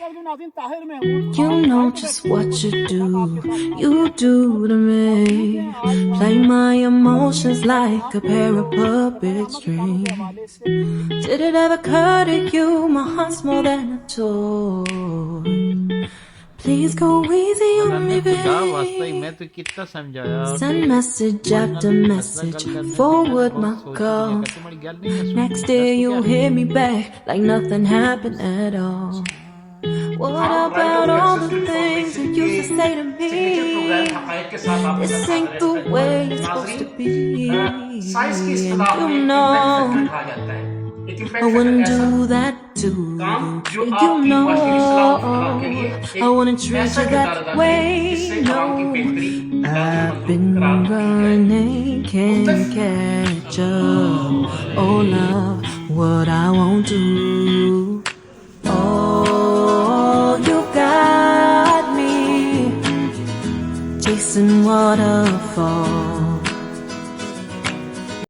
You know just what you do to me. Play my emotions like a pair of puppet strings. Did it ever occur to you my heart's more than a toy? Please go easy on me, babe. Send message after message, forward my call. Next day you'll hear me back like nothing happened at all. What about all the things you used to say to me? This ain't the way it's supposed to be. And you know I wouldn't do that to you. You know I wouldn't treat you that way. No, I've been running, can't catch up. Oh love, what I won't do. Oh, you got me chasing waterfalls.